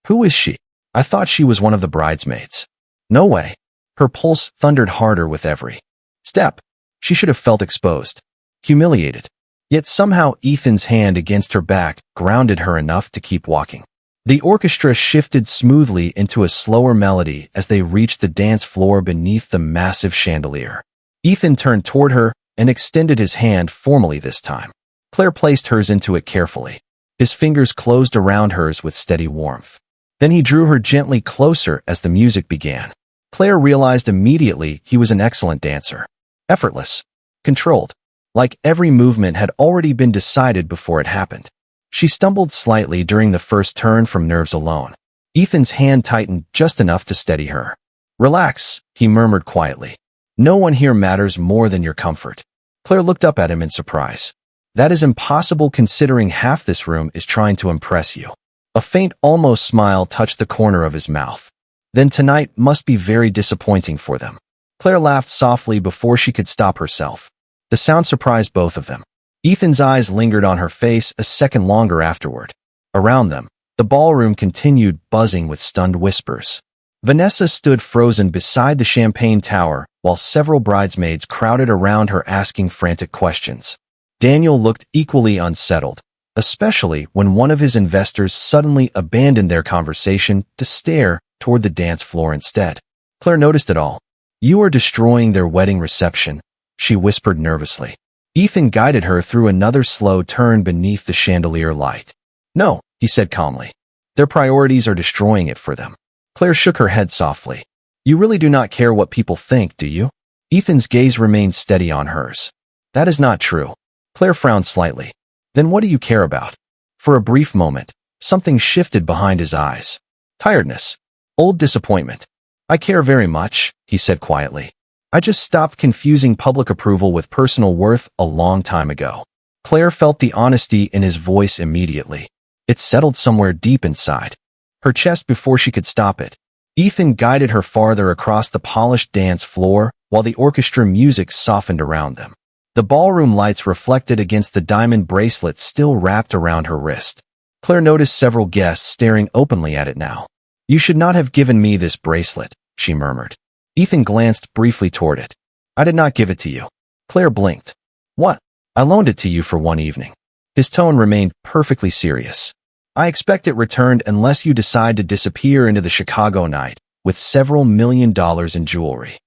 Who is she? I thought she was one of the bridesmaids. No way. Her pulse thundered harder with every step. She should have felt exposed, humiliated. Yet somehow Ethan's hand against her back grounded her enough to keep walking. The orchestra shifted smoothly into a slower melody as they reached the dance floor beneath the massive chandelier. Ethan turned toward her and extended his hand formally this time. Claire placed hers into it carefully. His fingers closed around hers with steady warmth. Then he drew her gently closer as the music began. Claire realized immediately he was an excellent dancer. Effortless, controlled, like every movement had already been decided before it happened. She stumbled slightly during the first turn from nerves alone. Ethan's hand tightened just enough to steady her. Relax, he murmured quietly. No one here matters more than your comfort. Claire looked up at him in surprise. That is impossible considering half this room is trying to impress you. A faint, almost smile touched the corner of his mouth. Then tonight must be very disappointing for them. Claire laughed softly before she could stop herself. The sound surprised both of them. Ethan's eyes lingered on her face a second longer afterward. Around them, the ballroom continued buzzing with stunned whispers. Vanessa stood frozen beside the champagne tower while several bridesmaids crowded around her asking frantic questions. Daniel looked equally unsettled, especially when one of his investors suddenly abandoned their conversation to stare toward the dance floor instead. Claire noticed it all. You are destroying their wedding reception, she whispered nervously. Ethan guided her through another slow turn beneath the chandelier light. No, he said calmly. Their priorities are destroying it for them. Claire shook her head softly. You really do not care what people think, do you? Ethan's gaze remained steady on hers. That is not true. Claire frowned slightly. Then what do you care about? For a brief moment, something shifted behind his eyes. Tiredness. Old disappointment. I care very much, he said quietly. I just stopped confusing public approval with personal worth a long time ago. Claire felt the honesty in his voice immediately. It settled somewhere deep inside her chest before she could stop it. Ethan guided her farther across the polished dance floor while the orchestra music softened around them. The ballroom lights reflected against the diamond bracelet still wrapped around her wrist. Claire noticed several guests staring openly at it now. You should not have given me this bracelet, she murmured. Ethan glanced briefly toward it. I did not give it to you. Claire blinked. What? I loaned it to you for one evening. His tone remained perfectly serious. I expect it returned unless you decide to disappear into the Chicago night with several $1 million in jewelry.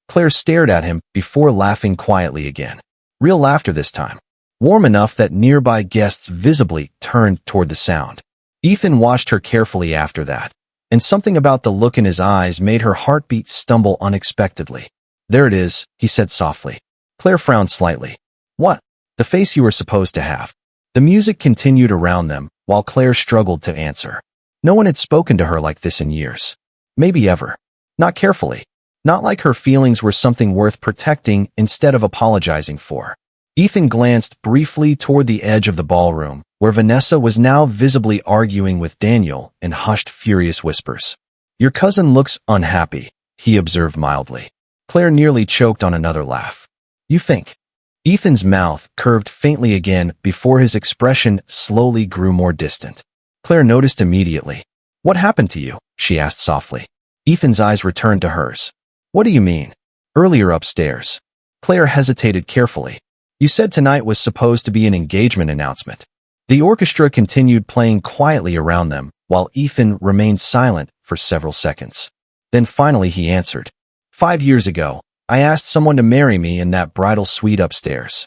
Claire stared at him before laughing quietly again. Real laughter this time. Warm enough that nearby guests visibly turned toward the sound. Ethan watched her carefully after that, and something about the look in his eyes made her heartbeat stumble unexpectedly. There it is, he said softly. Claire frowned slightly. What? The face you were supposed to have. The music continued around them, while Claire struggled to answer. No one had spoken to her like this in years. Maybe ever. Not carefully. Not like her feelings were something worth protecting instead of apologizing for. Ethan glanced briefly toward the edge of the ballroom, where Vanessa was now visibly arguing with Daniel in hushed, furious whispers. Your cousin looks unhappy, he observed mildly. Claire nearly choked on another laugh. You think? Ethan's mouth curved faintly again before his expression slowly grew more distant. Claire noticed immediately. What happened to you? She asked softly. Ethan's eyes returned to hers. What do you mean? Earlier upstairs. Claire hesitated carefully. You said tonight was supposed to be an engagement announcement. The orchestra continued playing quietly around them, while Ethan remained silent for several seconds. Then finally he answered. 5 years ago, I asked someone to marry me in that bridal suite upstairs.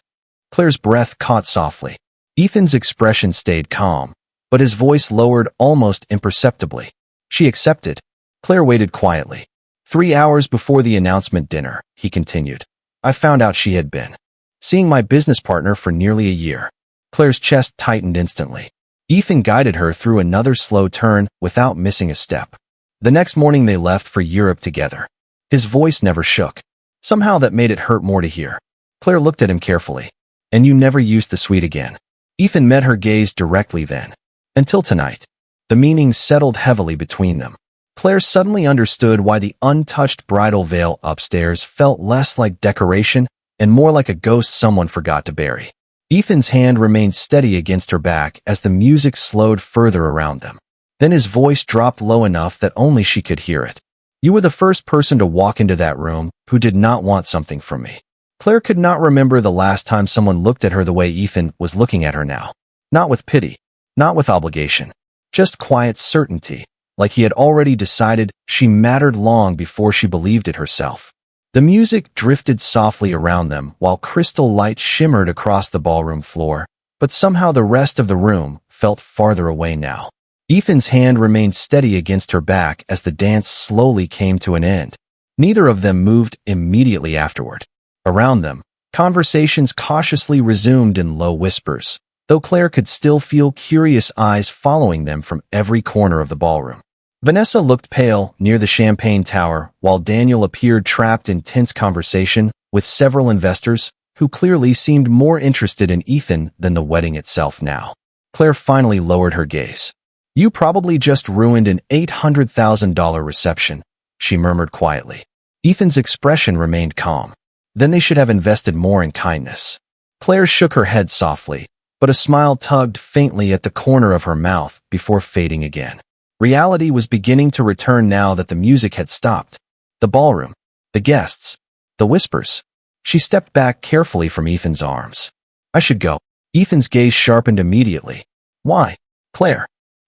Claire's breath caught softly. Ethan's expression stayed calm, but his voice lowered almost imperceptibly. She accepted. Claire waited quietly. 3 hours before the announcement dinner, he continued, I found out she had been seeing my business partner for nearly a year. Claire's chest tightened instantly. Ethan guided her through another slow turn without missing a step. The next morning they left for Europe together. His voice never shook. Somehow that made it hurt more to hear. Claire looked at him carefully. And you never used the suite again. Ethan met her gaze directly then. Until tonight. The meaning settled heavily between them. Claire suddenly understood why the untouched bridal veil upstairs felt less like decoration and more like a ghost someone forgot to bury. Ethan's hand remained steady against her back as the music slowed further around them. Then his voice dropped low enough that only she could hear it. You were the first person to walk into that room who did not want something from me. Claire could not remember the last time someone looked at her the way Ethan was looking at her now. Not with pity, not with obligation, just quiet certainty, like he had already decided she mattered long before she believed it herself. The music drifted softly around them while crystal light shimmered across the ballroom floor, but somehow the rest of the room felt farther away now. Ethan's hand remained steady against her back as the dance slowly came to an end. Neither of them moved immediately afterward. Around them, conversations cautiously resumed in low whispers, though Claire could still feel curious eyes following them from every corner of the ballroom. Vanessa looked pale near the champagne tower, while Daniel appeared trapped in tense conversation with several investors who clearly seemed more interested in Ethan than the wedding itself now. Claire finally lowered her gaze. You probably just ruined an $800,000 reception, she murmured quietly. Ethan's expression remained calm. Then they should have invested more in kindness. Claire shook her head softly, but a smile tugged faintly at the corner of her mouth before fading again. Reality was beginning to return now that the music had stopped. The ballroom, the guests, the whispers. She stepped back carefully from Ethan's arms. I should go. Ethan's gaze sharpened immediately. Why? Claire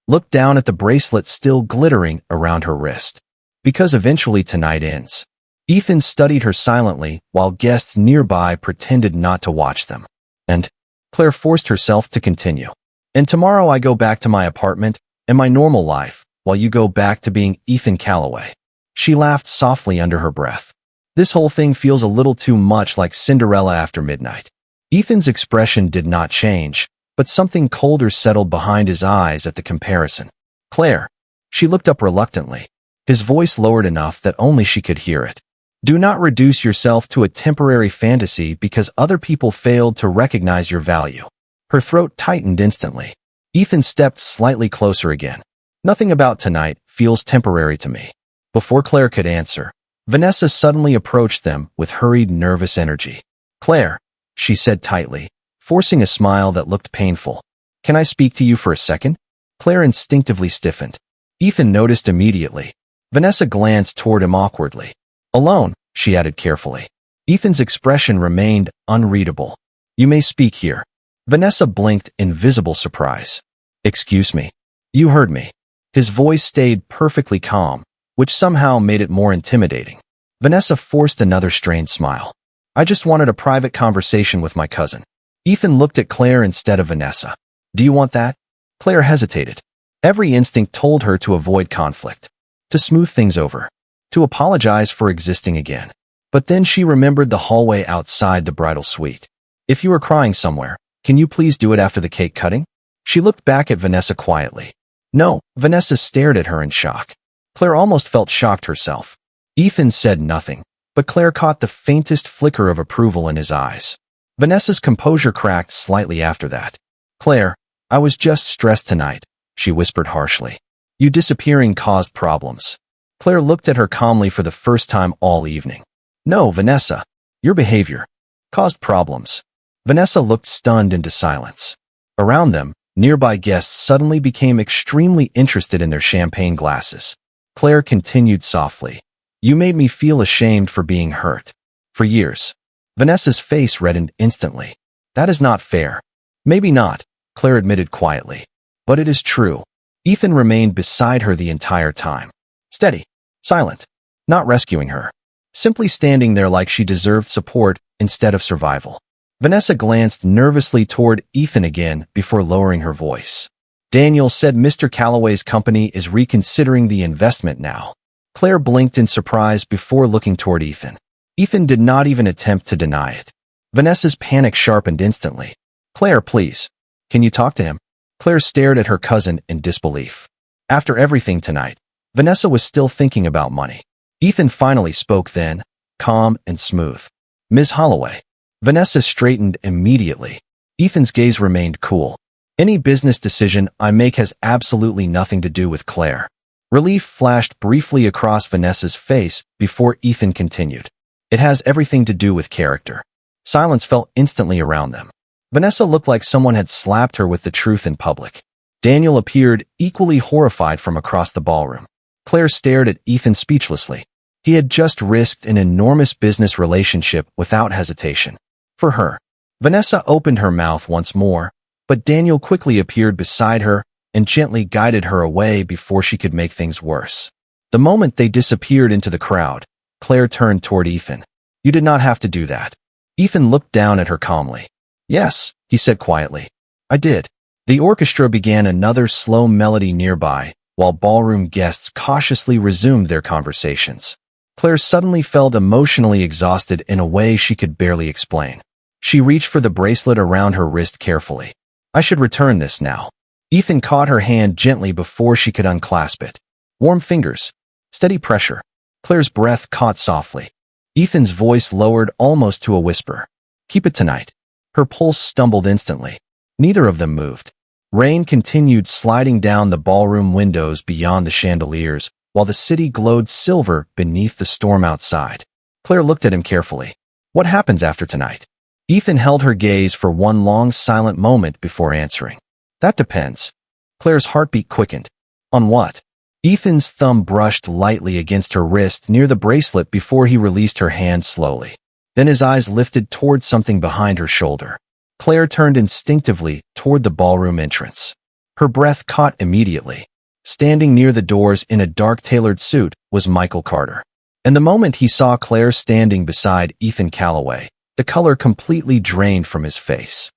looked down at the bracelet still glittering around her wrist. Because eventually tonight ends. Ethan studied her silently while guests nearby pretended not to watch them. And Claire forced herself to continue. And tomorrow I go back to my apartment and my normal life, while you go back to being Ethan Calloway. She laughed softly under her breath. This whole thing feels a little too much like Cinderella after midnight. Ethan's expression did not change, but something colder settled behind his eyes at the comparison. Claire. She looked up reluctantly. His voice lowered enough that only she could hear it. Do not reduce yourself to a temporary fantasy because other people failed to recognize your value. Her throat tightened instantly. Ethan stepped slightly closer again. Nothing about tonight feels temporary to me. Before Claire could answer, Vanessa suddenly approached them with hurried, nervous energy. Claire, she said tightly, forcing a smile that looked painful. Can I speak to you for a second? Claire instinctively stiffened. Ethan noticed immediately. Vanessa glanced toward him awkwardly. Alone, she added carefully. Ethan's expression remained unreadable. You may speak here. Vanessa blinked in visible surprise. Excuse me. You heard me. His voice stayed perfectly calm, which somehow made it more intimidating. Vanessa forced another strained smile. I just wanted a private conversation with my cousin. Ethan looked at Claire instead of Vanessa. Do you want that? Claire hesitated. Every instinct told her to avoid conflict, to smooth things over, to apologize for existing again. But then she remembered the hallway outside the bridal suite. If you were crying somewhere, can you please do it after the cake cutting? She looked back at Vanessa quietly. No, Vanessa stared at her in shock. Claire almost felt shocked herself. Ethan said nothing, but Claire caught the faintest flicker of approval in his eyes. Vanessa's composure cracked slightly after that. Claire, I was just stressed tonight, she whispered harshly. You disappearing caused problems. Claire looked at her calmly for the first time all evening. No, Vanessa, your behavior caused problems. Vanessa looked stunned into silence. Around them, nearby guests suddenly became extremely interested in their champagne glasses. Claire continued softly. You made me feel ashamed for being hurt. For years. Vanessa's face reddened instantly. That is not fair. Maybe not, Claire admitted quietly. But it is true. Ethan remained beside her the entire time. Steady, silent, not rescuing her. Simply standing there like she deserved support instead of survival. Vanessa glanced nervously toward Ethan again before lowering her voice. Daniel said Mr. Calloway's company is reconsidering the investment now. Claire blinked in surprise before looking toward Ethan. Ethan did not even attempt to deny it. Vanessa's panic sharpened instantly. Claire, please. Can you talk to him? Claire stared at her cousin in disbelief. After everything tonight, Vanessa was still thinking about money. Ethan finally spoke then, calm and smooth. Ms. Holloway. Vanessa straightened immediately. Ethan's gaze remained cool. Any business decision I make has absolutely nothing to do with Claire. Relief flashed briefly across Vanessa's face before Ethan continued. It has everything to do with character. Silence fell instantly around them. Vanessa looked like someone had slapped her with the truth in public. Daniel appeared equally horrified from across the ballroom. Claire stared at Ethan speechlessly. He had just risked an enormous business relationship without hesitation. For her. Vanessa opened her mouth once more, but Daniel quickly appeared beside her and gently guided her away before she could make things worse. The moment they disappeared into the crowd, Claire turned toward Ethan. You did not have to do that. Ethan looked down at her calmly. Yes, he said quietly. I did. The orchestra began another slow melody nearby, while ballroom guests cautiously resumed their conversations. Claire suddenly felt emotionally exhausted in a way she could barely explain. She reached for the bracelet around her wrist carefully. I should return this now. Ethan caught her hand gently before she could unclasp it. Warm fingers. Steady pressure. Claire's breath caught softly. Ethan's voice lowered almost to a whisper. Keep it tonight. Her pulse stumbled instantly. Neither of them moved. Rain continued sliding down the ballroom windows beyond the chandeliers, while the city glowed silver beneath the storm outside. Claire looked at him carefully. What happens after tonight? Ethan held her gaze for one long silent moment before answering. That depends. Claire's heartbeat quickened. On what? Ethan's thumb brushed lightly against her wrist near the bracelet before he released her hand slowly. Then his eyes lifted toward something behind her shoulder. Claire turned instinctively toward the ballroom entrance. Her breath caught immediately. Standing near the doors in a dark tailored suit was Michael Carter. And the moment he saw Claire standing beside Ethan Calloway, the color completely drained from his face.